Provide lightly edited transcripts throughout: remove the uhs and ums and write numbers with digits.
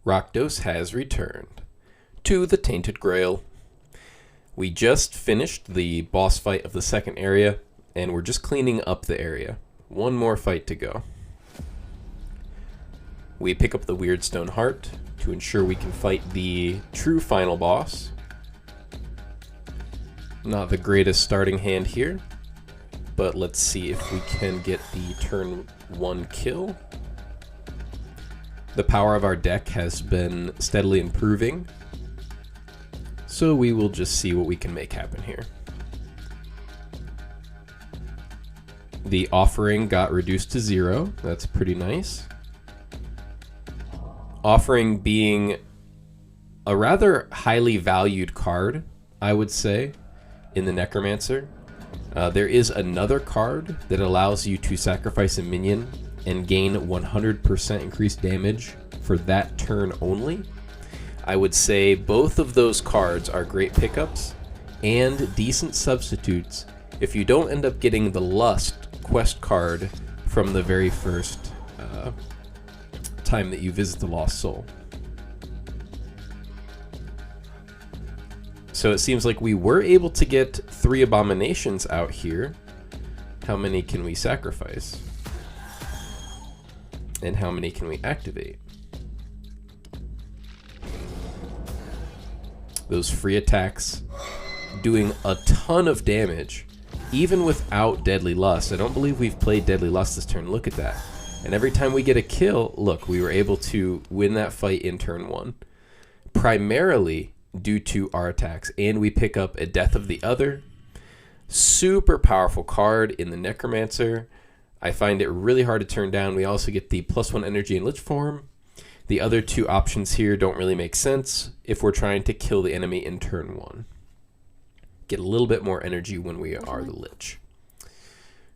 Rakdos has returned to the Tainted Grail. We just finished the boss fight of the second area, and we're just cleaning up the area. One more fight to go. We pick up the Weird Stone Heart to ensure we can fight the true final boss. Not the greatest starting hand here, but let's see if we can get the turn 1 kill. The power of our deck has been steadily improving, so we will just see what we can make happen here. The offering got reduced to 0. That's pretty nice. Offering being a rather highly valued card, I would say, in the Necromancer. There is another card that allows you to sacrifice a minion and gain 100% increased damage for that turn only. I would say both of those cards are great pickups and decent substitutes if you don't end up getting the Lust quest card from the very first time that you visit the Lost Soul. So it seems like we were able to get 3 abominations out here. How many can we sacrifice? And how many can we activate? Those free attacks doing a ton of damage, even without Deadly Lust. I don't believe we've played Deadly Lust this turn. Look at that. And every time we get a kill, look, we were able to win that fight in turn 1. Primarily due to our attacks. And we pick up a Death of the Other. Super powerful card in the Necromancer. I find it really hard to turn down. We also get the +1 energy in Lich form. The other 2 options here don't really make sense if we're trying to kill the enemy in turn 1. Get a little bit more energy when we are the Lich.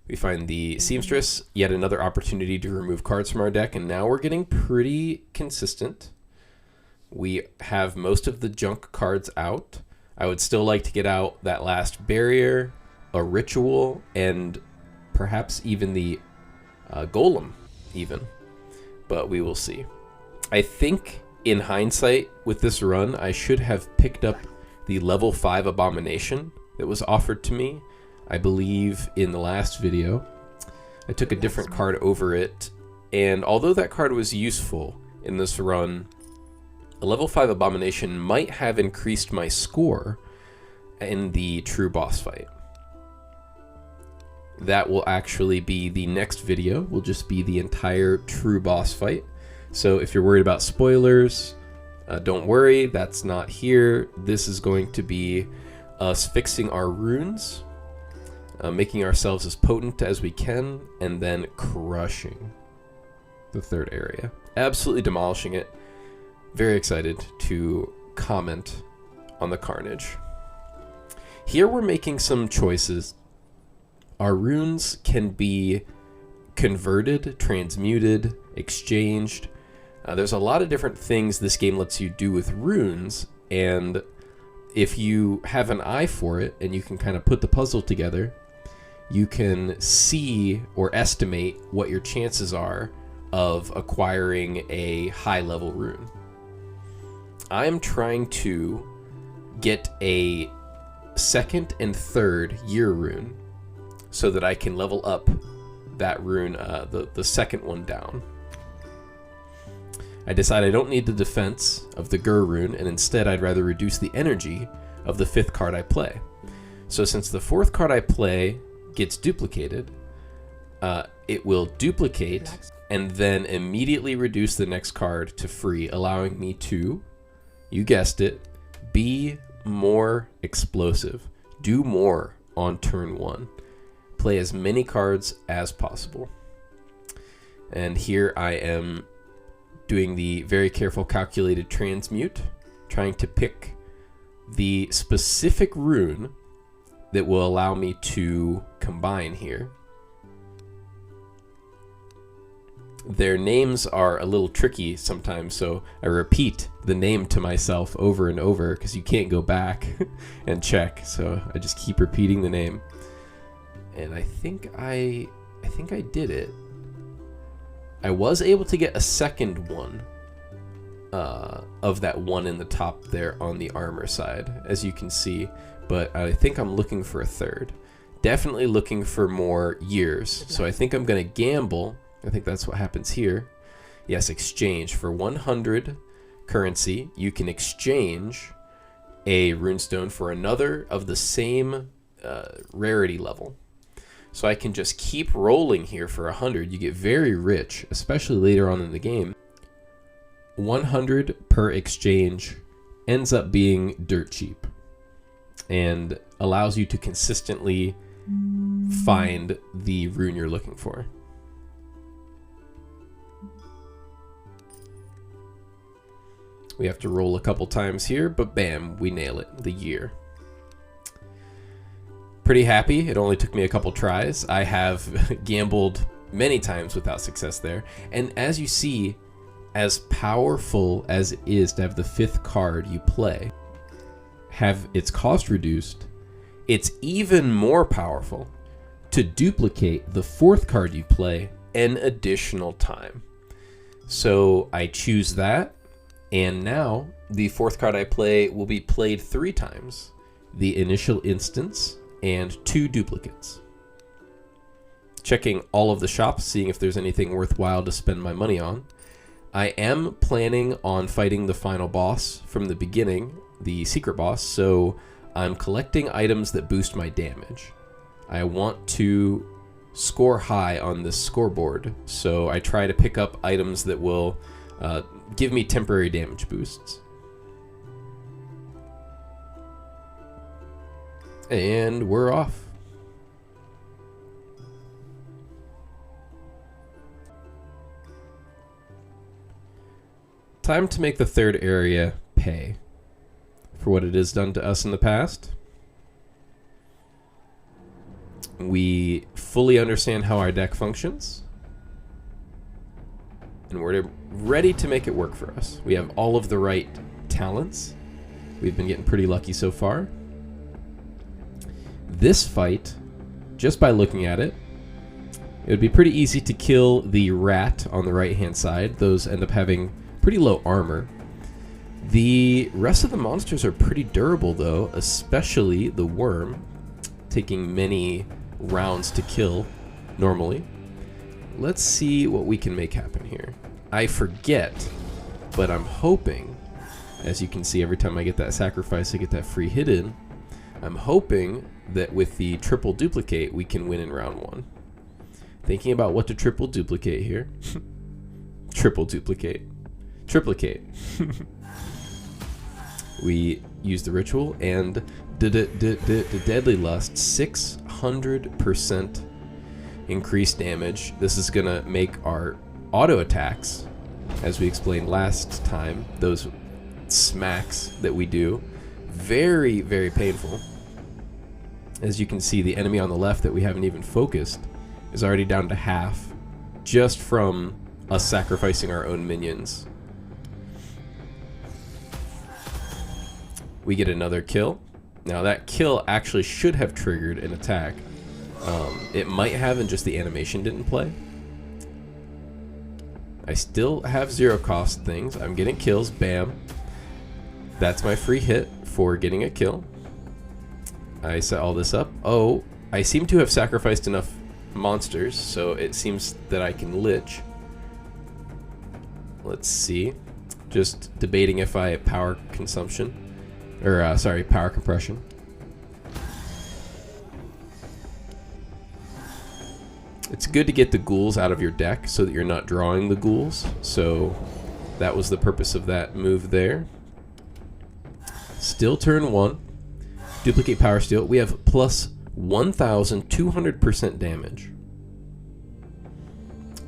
We find the Seamstress, yet another opportunity to remove cards from our deck, and now we're getting pretty consistent. We have most of the junk cards out. I would still like to get out that last barrier, a ritual, and perhaps even the golem even, but we will see. I think in hindsight with this run, I should have picked up the level 5 abomination that was offered to me, I believe in the last video. I took a different card over it, and although that card was useful in this run, a level 5 abomination might have increased my score in the true boss fight. That will actually be the next video, will just be the entire true boss fight. So if you're worried about spoilers, don't worry, that's not here. This is going to be us fixing our runes, making ourselves as potent as we can, and then crushing the third area. Absolutely demolishing it. Very excited to comment on the carnage. Here we're making some choices. Our runes can be converted, transmuted, exchanged. There's a lot of different things this game lets you do with runes, and if you have an eye for it and you can kind of put the puzzle together, you can see or estimate what your chances are of acquiring a high-level rune. I'm trying to get a 2nd and 3rd year rune so that I can level up that rune, the second one down. I decide I don't need the defense of the Gur rune, and instead I'd rather reduce the energy of the 5th card I play. So since the 4th card I play gets duplicated, it will duplicate and then immediately reduce the next card to free, allowing me to, you guessed it, be more explosive. Do more on turn 1. Play as many cards as possible. And here I am doing the very careful calculated transmute, trying to pick the specific rune that will allow me to combine here. Their names are a little tricky sometimes, so I repeat the name to myself over and over because you can't go back and check, so I just keep repeating the name. And I think I did it. I was able to get a second one of that one in the top there on the armor side, as you can see. But I think I'm looking for a third. Definitely looking for more years. So I think I'm going to gamble. I think that's what happens here. Yes, exchange. For 100 currency, you can exchange a runestone for another of the same rarity level. So I can just keep rolling here for 100. You get very rich, especially later on in the game. 100 per exchange ends up being dirt cheap and allows you to consistently find the rune you're looking for. We have to roll a couple times here, but bam, we nail it. The year. Pretty happy. It only took me a couple tries. I have gambled many times without success there. And as you see, as powerful as it is to have the 5th card you play have its cost reduced, it's even more powerful to duplicate the 4th card you play an additional time. So I choose that, and now the 4th card I play will be played 3 times. The initial instance and 2 duplicates. Checking all of the shops, seeing if there's anything worthwhile to spend my money on. I am planning on fighting the final boss from the beginning, the secret boss, so I'm collecting items that boost my damage. I want to score high on this scoreboard, so I try to pick up items that will give me temporary damage boosts. And we're off. Time to make the 3rd area pay for what it has done to us in the past. We fully understand how our deck functions, and we're ready to make it work for us. We have all of the right talents. We've been getting pretty lucky so far. This fight, just by looking at it, it would be pretty easy to kill the rat on the right-hand side. Those end up having pretty low armor. The rest of the monsters are pretty durable, though, especially the worm, taking many rounds to kill normally. Let's see what we can make happen here. I forget, but I'm hoping, as you can see, every time I get that sacrifice, I get that free hit in. I'm hoping that with the triple duplicate, we can win in round 1. Thinking about what to triple duplicate here. Triple duplicate. Triplicate. We use the ritual and the deadly lust, 600% increased damage. This is gonna make our auto attacks, as we explained last time, those smacks that we do, very, very painful. As you can see, the enemy on the left that we haven't even focused is already down to half just from us sacrificing our own minions. We get another kill. Now that kill actually should have triggered an attack. It might have, and just the animation didn't play. I still have 0 cost things. I'm getting kills. Bam. That's my free hit for getting a kill. I set all this up. Oh, I seem to have sacrificed enough monsters, so it seems that I can lich. Let's see. Just debating if I have power consumption. Or, sorry, power compression. It's good to get the ghouls out of your deck so that you're not drawing the ghouls. So that was the purpose of that move there. Still turn 1. Duplicate power steal. We have plus 1,200% damage.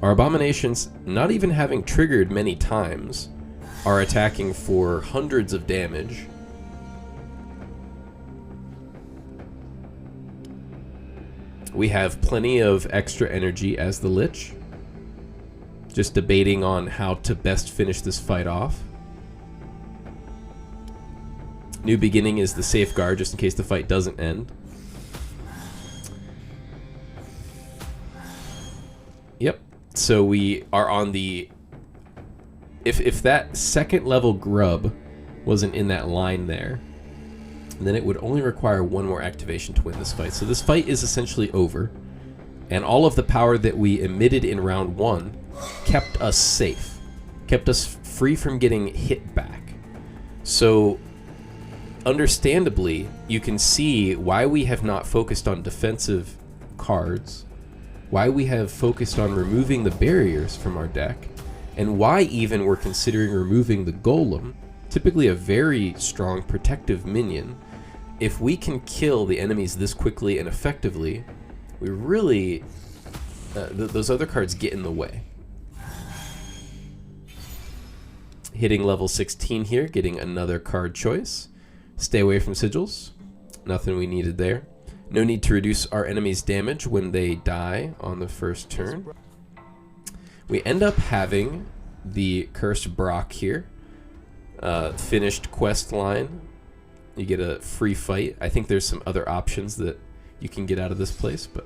Our abominations, not even having triggered many times, are attacking for hundreds of damage. We have plenty of extra energy as the Lich. Just debating on how to best finish this fight off. New Beginning is the safeguard just in case the fight doesn't end. Yep. So we are on the if that second level grub wasn't in that line there, then it would only require one more activation to win this fight. So this fight is essentially over, and all of the power that we emitted in round 1 kept us safe, kept us free from getting hit back. So understandably, you can see why we have not focused on defensive cards, why we have focused on removing the barriers from our deck, and why even we're considering removing the golem, typically a very strong protective minion. If we can kill the enemies this quickly and effectively, we really those other cards get in the way. Hitting level 16 here, getting another card choice. Stay away from sigils. Nothing we needed there. No need to reduce our enemies' damage when they die on the first turn. We end up having the Cursed Brock here. Finished quest line. You get a free fight. I think there's some other options that you can get out of this place, but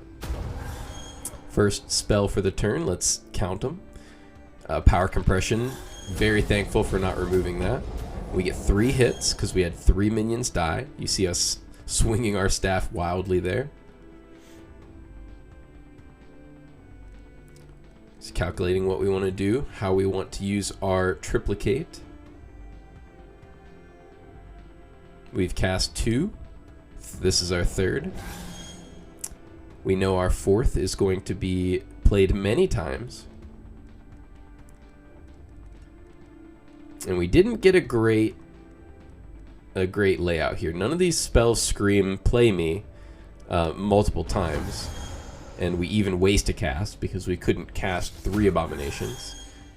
first spell for the turn, let's count them. Power Compression, very thankful for not removing that. We get 3 hits because we had 3 minions die. You see us swinging our staff wildly there. Just calculating what we want to do, how we want to use our triplicate. We've cast 2. This is our 3rd. We know our 4th is going to be played many times. And we didn't get a great layout here. None of these spells scream play me multiple times. And we even waste a cast because we couldn't cast 3 abominations.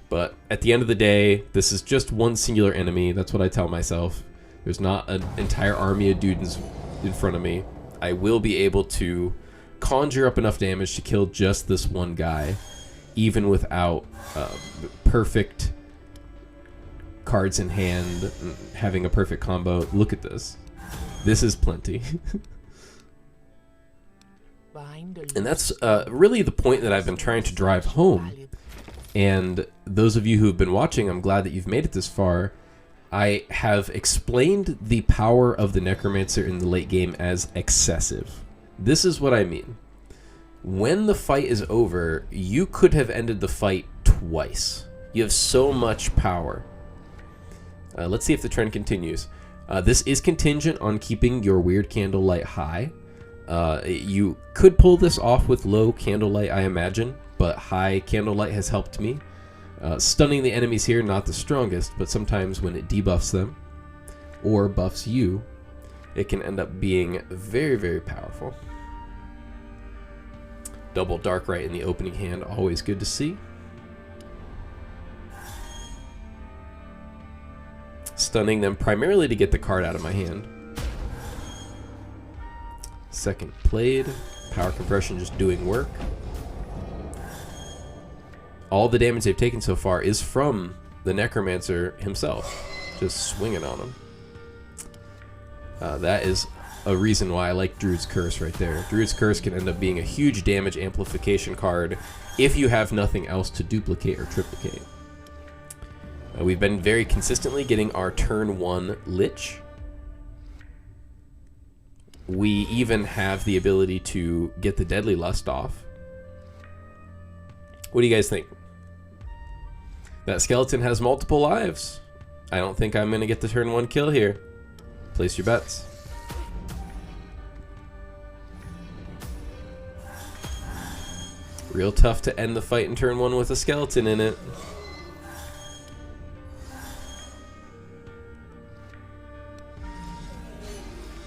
But at the end of the day, this is just one singular enemy. That's what I tell myself. There's not an entire army of dudes in front of me. I will be able to conjure up enough damage to kill just this one guy, even without perfect cards in hand, having a perfect combo. Look at this. This is plenty. And that's really the point that I've been trying to drive home. And those of you who have been watching, I'm glad that you've made it this far. I have explained the power of the Necromancer in the late game as excessive. This is what I mean. When the fight is over, you could have ended the fight twice. You have so much power. Let's see if the trend continues. This is contingent on keeping your weird candlelight high. You could pull this off with low candlelight, I imagine, but high candlelight has helped me. Stunning the enemies here, not the strongest, but sometimes when it debuffs them or buffs you, it can end up being very, very powerful. Double Dark Right in the opening hand, always good to see. Stunning them primarily to get the card out of my hand. Second played, Power Compression just doing work. All the damage they've taken so far is from the Necromancer himself, just swinging on them. That is a reason why I like Druid's Curse right there. Druid's Curse can end up being a huge damage amplification card if you have nothing else to duplicate or triplicate. We've been very consistently getting our turn 1 Lich. We even have the ability to get the Deadly Lust off. What do you guys think? That skeleton has multiple lives. I don't think I'm going to get the turn 1 kill here. Place your bets. Real tough to end the fight in turn 1 with a skeleton in it.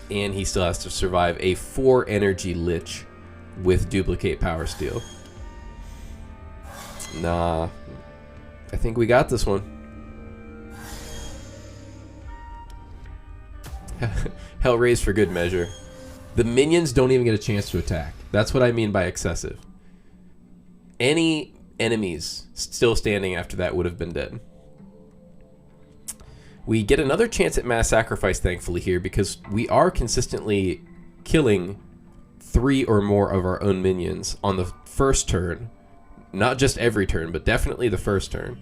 And he still has to survive a 4 energy Lich with duplicate Power Steel. Nah. I think we got this one. Hell raised for good measure. The minions don't even get a chance to attack. That's what I mean by excessive. Any enemies still standing after that would have been dead. We get another chance at mass sacrifice, thankfully, here, because we are consistently killing 3 or more of our own minions on the first turn. Not just every turn, but definitely the first turn.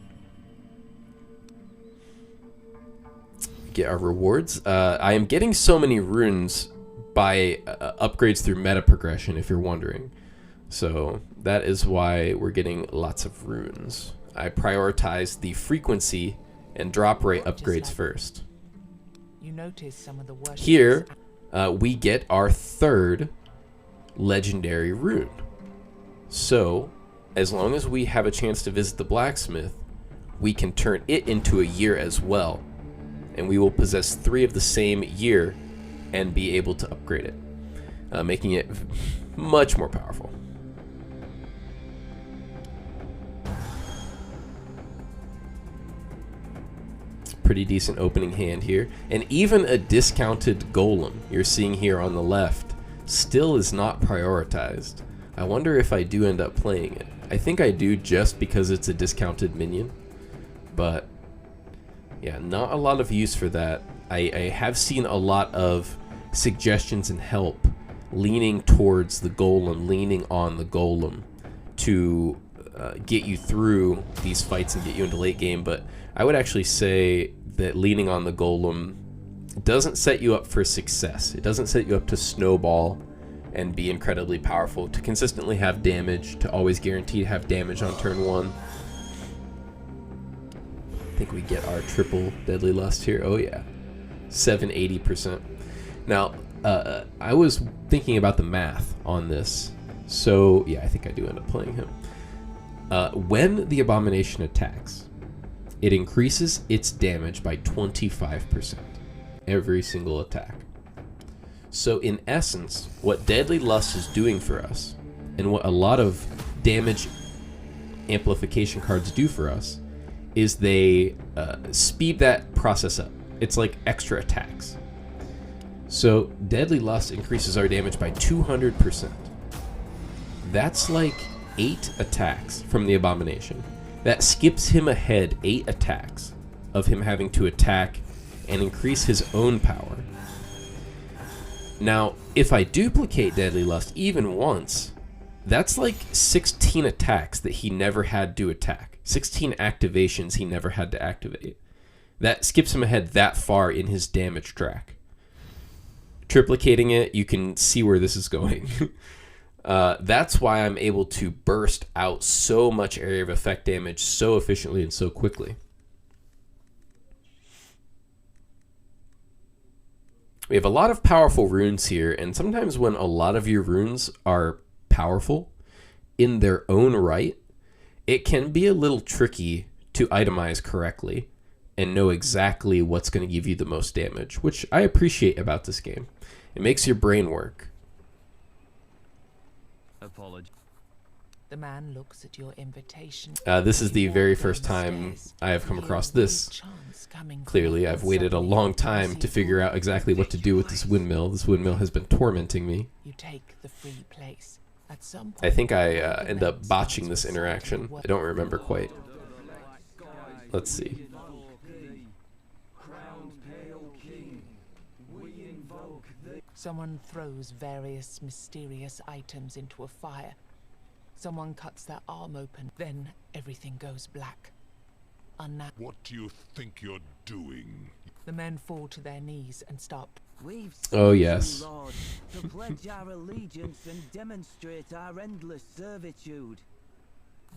get our rewards. I am getting so many runes by upgrades through meta progression, if you're wondering. So that is why we're getting lots of runes. I prioritize the frequency and drop rate upgrades first. You notice some of the Here, we get our third legendary rune. So, as long as we have a chance to visit the blacksmith, we can turn it into a year as well. And we will possess 3 of the same year and be able to upgrade it, making it much more powerful. Pretty decent opening hand here, and even a discounted golem you're seeing here on the left still is not prioritized. I wonder if I do end up playing it. I think I do, just because it's a discounted minion, but yeah, not a lot of use for that. I have seen a lot of suggestions and help leaning towards the golem, leaning on the golem to get you through these fights and get you into late game, but I would actually say that leaning on the golem doesn't set you up for success. It doesn't set you up to snowball and be incredibly powerful, to consistently have damage, to always guarantee to have damage on turn 1. I think we get our triple Deadly Lust here. Oh yeah, 780%. Now, I was thinking about the math on this. So yeah, I think I do end up playing him. When the Abomination attacks, it increases its damage by 25% every single attack. So in essence, what Deadly Lust is doing for us, and what a lot of damage amplification cards do for us, is they speed that process up. It's like extra attacks. So Deadly Lust increases our damage by 200%. That's like 8 attacks from the Abomination. That skips him ahead 8 attacks of him having to attack and increase his own power. Now, if I duplicate Deadly Lust even once, that's like 16 attacks that he never had to attack. 16 activations he never had to activate. That skips him ahead that far in his damage track. Triplicating it, you can see where this is going. That's why I'm able to burst out so much area of effect damage so efficiently and so quickly. We have a lot of powerful runes here, and sometimes when a lot of your runes are powerful in their own right, it can be a little tricky to itemize correctly and know exactly what's going to give you the most damage, which I appreciate about this game. It makes your brain work. Apology. The man looks at your invitation. This is the very first time I have come across this. Clearly, I've waited a long time to figure out exactly what to do with this windmill. This windmill has been tormenting me. You take the free place. At some point, I think I end up botching this interaction. I don't remember quite. Let's see. Someone throws various mysterious items into a fire. Someone cuts their arm open. Then everything goes black. What do you think you're doing? The men fall to their knees and stop. Oh yes. Lord, to pledge our allegiance and demonstrate our endless servitude.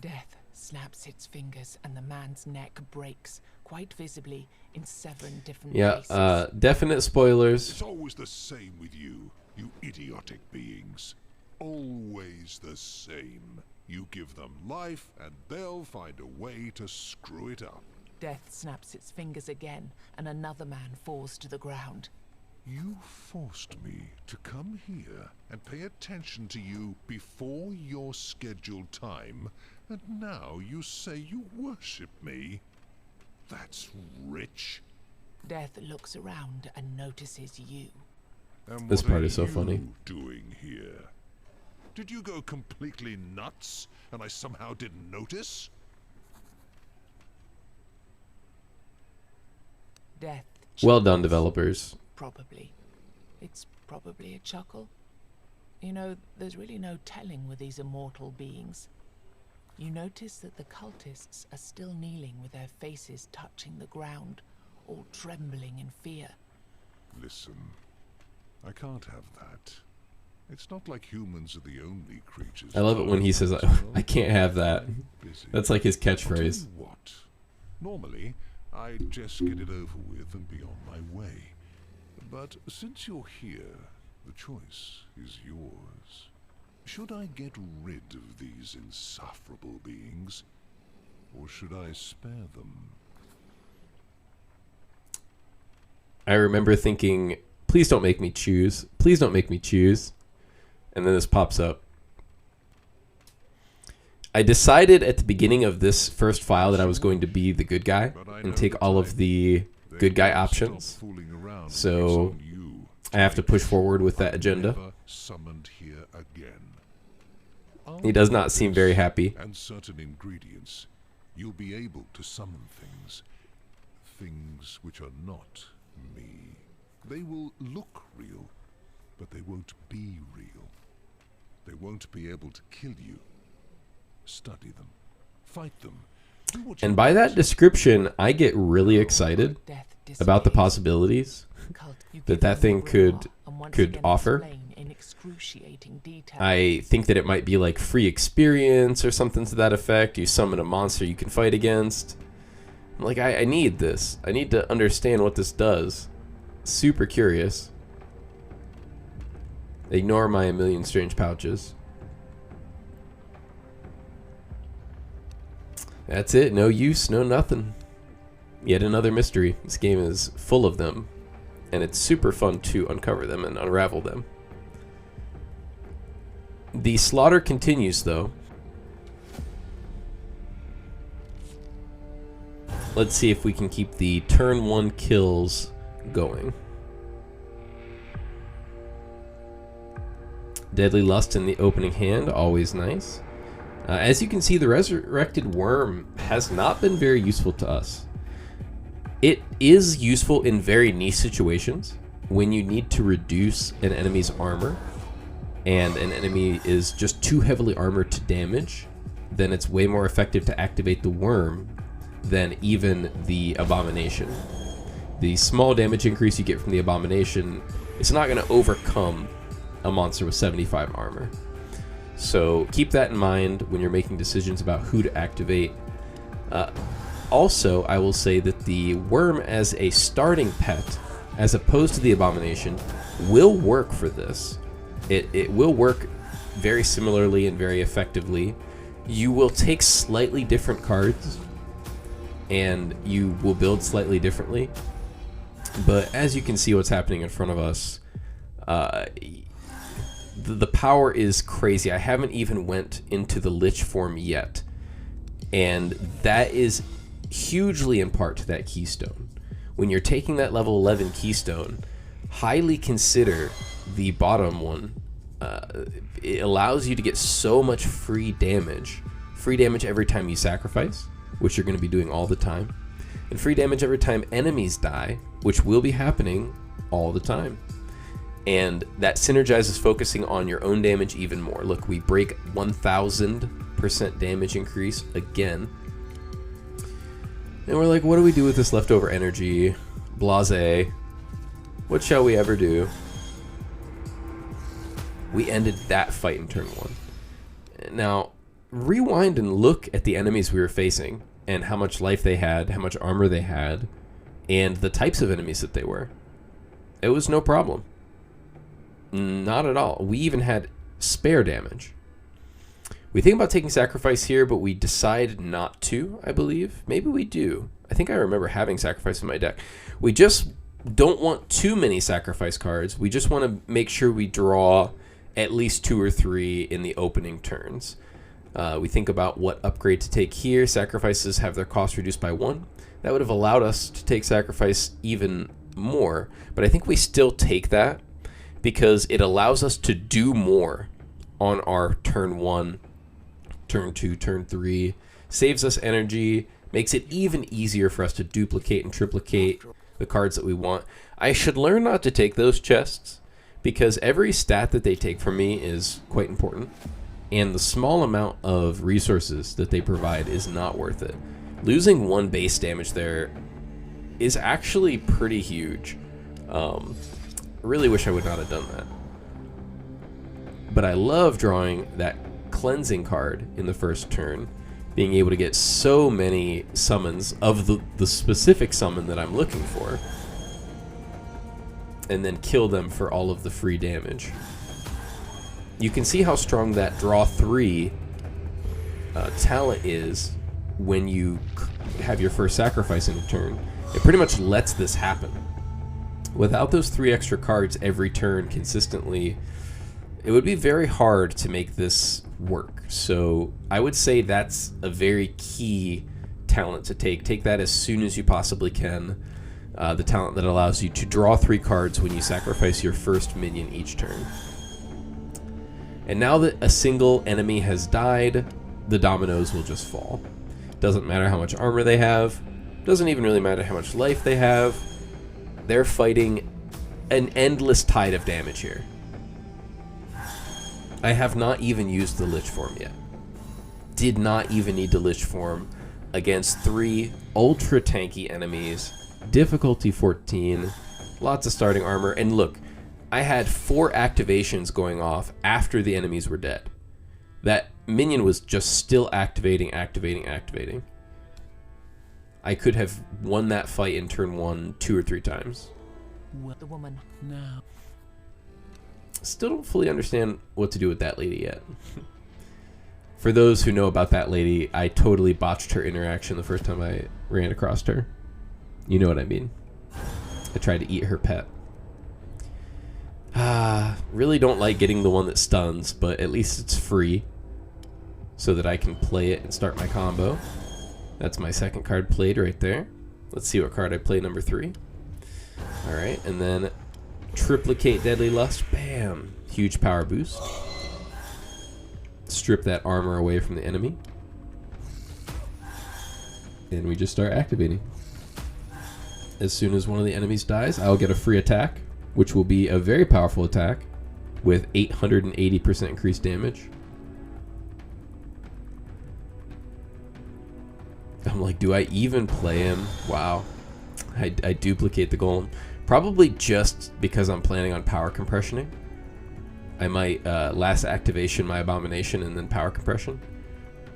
Death snaps its fingers and the man's neck breaks, quite visibly, in 7 different places. Definite spoilers. It's always the same with you, you idiotic beings. Always the same. You give them life and they'll find a way to screw it up. Death snaps its fingers again and another man falls to the ground. You forced me to come here and pay attention to you before your scheduled time, and now you say you worship me? That's rich. Death looks around and notices you. And This what part are is so you funny. doing here? Did you go completely nuts and I somehow didn't notice? Death. Well done, chuckles. developers. Probably. It's probably a chuckle. You know, there's really no telling with these immortal beings. You notice that the cultists are still kneeling with their faces touching the ground, all trembling in fear. Listen, I can't have that. It's not like humans are the only creatures. I love it when he says, I can't have that. That's like his I'll tell catchphrase. you what? Normally, I'd just get it over with and be on my way. But since you're here, the choice is yours. Should I get rid of these insufferable beings, or should I spare them? I remember thinking, please don't make me choose. Please don't make me choose. And then this pops up. I decided at the beginning of this first file that I was going to be the good guy and take all of the good guy options. So I have to push forward with that agenda. He does not seem very happy. And certain ingredients, you'll be able to summon things which are not me. They will look real, but they won't be real. They won't be able to kill you. Study them, fight them. Do what And you by want. that description, I get really excited Death about the dissipates. possibilities You that give that them thing who you could are, and once could again offer. explain in excruciating detail. I think that it might be like free experience or something to that effect. You summon a monster you can fight against. I'm like, I need this. I need to understand what this does. Super curious. Ignore my 1,000,000 strange pouches. That's it. No use, no nothing. Yet another mystery. This game is full of them. And it's super fun to uncover them and unravel them. The slaughter continues, though. Let's see if we can keep the turn 1 kills going. Deadly Lust in the opening hand, always nice. As you can see, the Resurrected Worm has not been very useful to us. It is useful in very niche situations when you need to reduce an enemy's armor and an enemy is just too heavily armored to damage. Then it's way more effective to activate the worm than even the Abomination. The small damage increase you get from the Abomination, it's not going to overcome a monster with 75 armor. So keep that in mind when you're making decisions about who to activate. Also, I will say that the worm as a starting pet, as opposed to the Abomination, will work for this. It will work very similarly and very effectively. You will take slightly different cards, and you will build slightly differently. But as you can see what's happening in front of us, the power is crazy. I haven't even went into the Lich form yet. And that is hugely in part to that keystone. When you're taking that level 11 keystone, highly consider the bottom one. It allows you to get so much free damage. Free damage every time you sacrifice, which you're going to be doing all the time. And free damage every time enemies die, which will be happening all the time. And that synergizes focusing on your own damage even more. Look, we break 1000% damage increase again. And we're like, what do we do with this leftover energy? Blase. What shall we ever do? We ended that fight in turn 1. Now, rewind and look at the enemies we were facing and how much life they had, how much armor they had, and the types of enemies that they were. It was no problem. Not at all. We even had spare damage. We think about taking sacrifice here, but we decide not to, I believe. Maybe we do. I think I remember having sacrifice in my deck. We just don't want too many sacrifice cards. We just want to make sure we draw at least 2 or 3 in the opening turns. We think about what upgrade to take here. Sacrifices have their cost reduced by 1. That would have allowed us to take sacrifice even more, but I think we still take that because it allows us to do more on our turn 1, turn 2, turn 3, saves us energy, makes it even easier for us to duplicate and triplicate the cards that we want. I should learn not to take those chests because every stat that they take from me is quite important, and the small amount of resources that they provide is not worth it. Losing 1 base damage there is actually pretty huge. Really wish I would not have done that. But I love drawing that cleansing card in the first turn, being able to get so many summons of the specific summon that I'm looking for, and then kill them for all of the free damage. You can see how strong that draw 3 talent is when you have your first sacrifice in a turn. It pretty much lets this happen. Without those 3 extra cards every turn consistently, it would be very hard to make this work. So I would say that's a very key talent to take. Take that as soon as you possibly can. The talent that allows you to draw 3 cards when you sacrifice your first minion each turn. And now that a single enemy has died, the dominoes will just fall. Doesn't matter how much armor they have. Doesn't even really matter how much life they have. They're fighting an endless tide of damage here. I have not even used the Lich Form yet. Did not even need to Lich Form against 3 ultra tanky enemies. Difficulty 14. Lots of starting armor. And look, I had 4 activations going off after the enemies were dead. That minion was just still activating. I could have won that fight in turn 1 2 or 3 times. The woman now. Still don't fully understand what to do with that lady yet. For those who know about that lady, I totally botched her interaction the first time I ran across her. You know what I mean. I tried to eat her pet. Really don't like getting the one that stuns, but at least it's free, so that I can play it and start my combo. That's my second card played right there. Let's see what card I play, number 3. Alright, and then triplicate Deadly Lust. Bam! Huge power boost. Strip that armor away from the enemy. And we just start activating. As soon as one of the enemies dies, I'll get a free attack, which will be a very powerful attack with 880% increased damage. I'm like, do I even play him? Wow. I duplicate the golem. Probably just because I'm planning on power compressioning. I might last activation my abomination and then power compression.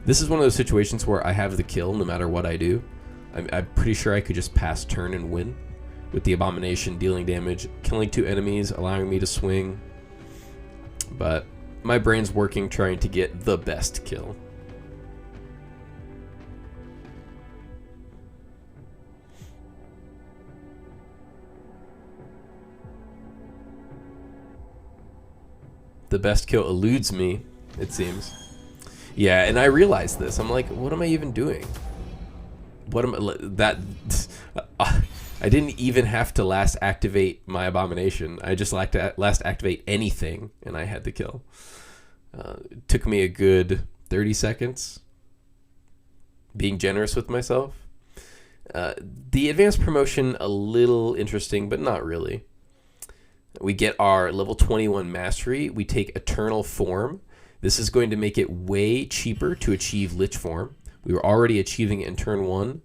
This is one of those situations where I have the kill no matter what I do. I'm pretty sure I could just pass turn and win with the abomination dealing damage, killing 2 enemies, allowing me to swing. But my brain's working trying to get the best kill. The best kill eludes me, it seems. Yeah, and I realized this. I'm like, what am I even doing? What am I... I didn't even have to last activate my abomination. I just like to last activate anything, and I had the kill. It took me a good 30 seconds. Being generous with myself. The advanced promotion, a little interesting, but not really. We get our level 21 mastery. We take Eternal Form. This is going to make it way cheaper to achieve Lich Form. We were already achieving it in turn 1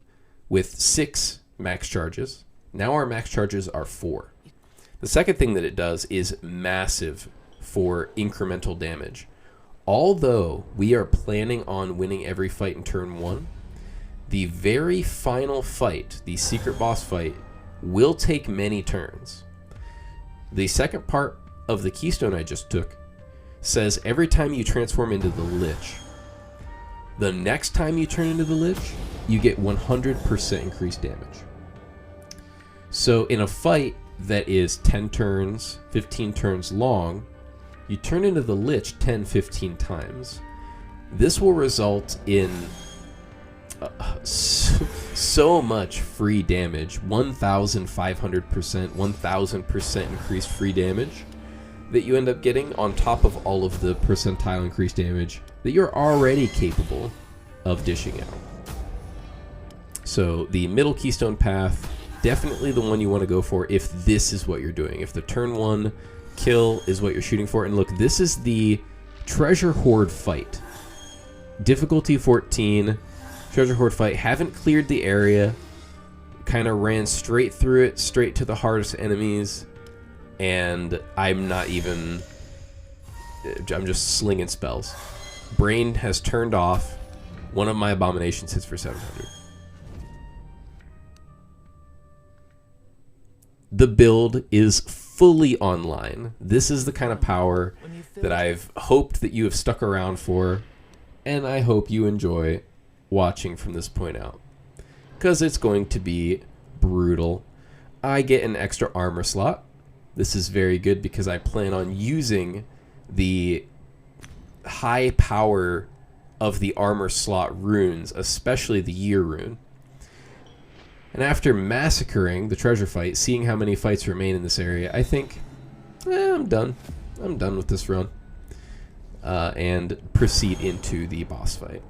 with 6 max charges. Now our max charges are 4. The second thing that it does is massive for incremental damage. Although we are planning on winning every fight in turn 1, the very final fight, the secret boss fight, will take many turns. The second part of the keystone I just took says every time you transform into the Lich, the next time you turn into the Lich, you get 100% increased damage. So in a fight that is 10 turns, 15 turns long, you turn into the Lich 10, 15 times. This will result in so much free damage, 1,500%, 1,000% increased free damage that you end up getting on top of all of the percentile increased damage that you're already capable of dishing out. So the middle keystone path, definitely the one you want to go for if this is what you're doing. If the turn 1 kill is what you're shooting for. And look, this is the treasure hoard fight. Difficulty 14. Treasure hoard fight. Haven't cleared the area. kind of ran straight through it, straight to the hardest enemies, and I'm just slinging spells. Brain has turned off. One of my abominations hits for 700. The build is fully online. This is the kind of power that I've hoped that you have stuck around for, and I hope you enjoy watching from this point out, because it's going to be brutal. I get an extra armor slot. This is very good because I plan on using the high power of the armor slot runes, especially the year rune. And after massacring the treasure fight, seeing how many fights remain in this area, I think, I'm done. I'm done with this run. And proceed into the boss fight.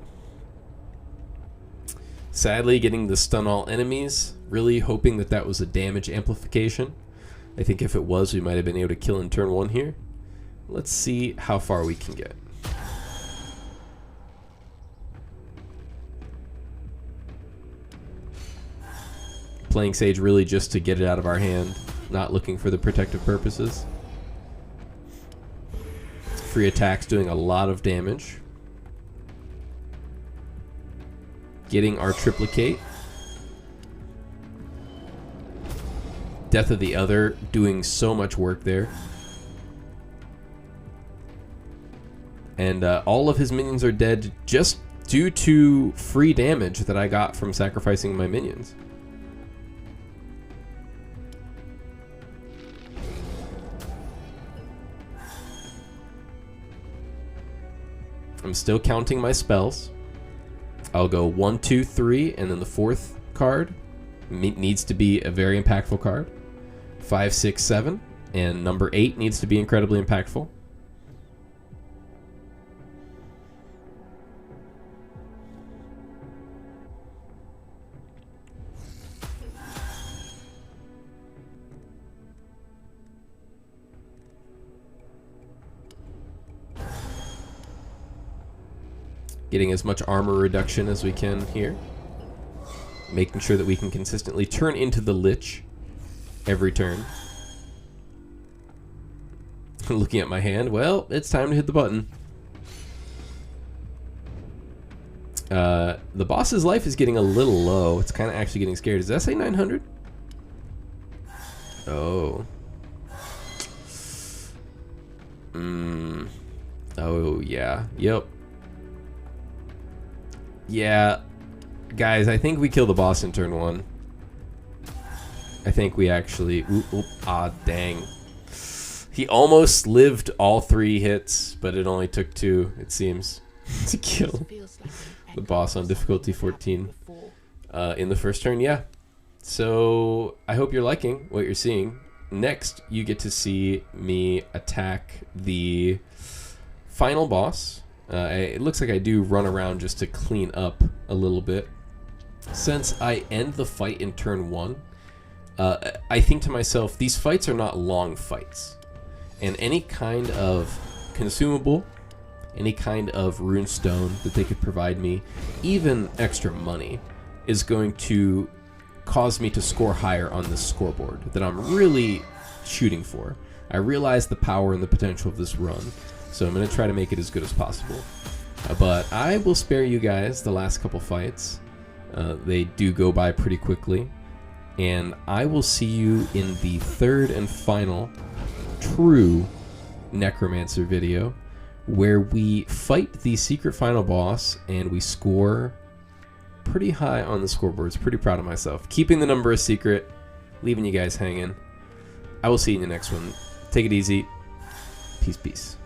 Sadly, getting the stun all enemies, really hoping that that was a damage amplification. I think if it was, we might have been able to kill in turn 1 here. Let's see how far we can get. Playing Sage really just to get it out of our hand, not looking for the protective purposes. Free attacks doing a lot of damage. Getting our triplicate. Death of the Other doing so much work there. And all of his minions are dead just due to free damage that I got from sacrificing my minions. I'm still counting my spells. I'll go 1, 2, 3, and then the 4th card needs to be a very impactful card. 5, 6, 7, and number 8 needs to be incredibly impactful. Getting as much armor reduction as we can here. Making sure that we can consistently turn into the Lich every turn. Looking at my hand, well, it's time to hit the button. The boss's life is getting a little low. It's kind of actually getting scared. Does that say 900? Oh. Oh, yeah. Yep. Yeah, guys, I think we kill the boss in turn 1. I think we actually... dang. He almost lived all 3 hits, but it only took 2, it seems, to kill the boss on difficulty 14 in the first turn. Yeah. So I hope you're liking what you're seeing. Next, you get to see me attack the final boss. It looks like I do run around just to clean up a little bit. Since I end the fight in turn 1, I think to myself, these fights are not long fights. And any kind of consumable, any kind of rune stone that they could provide me, even extra money, is going to cause me to score higher on this scoreboard that I'm really shooting for. I realize the power and the potential of this run. So I'm going to try to make it as good as possible. But I will spare you guys the last couple fights. They do go by pretty quickly. And I will see you in the 3rd and final true Necromancer video, where we fight the secret final boss and we score pretty high on the scoreboards. Pretty proud of myself. Keeping the number a secret, leaving you guys hanging. I will see you in the next one. Take it easy. Peace, peace.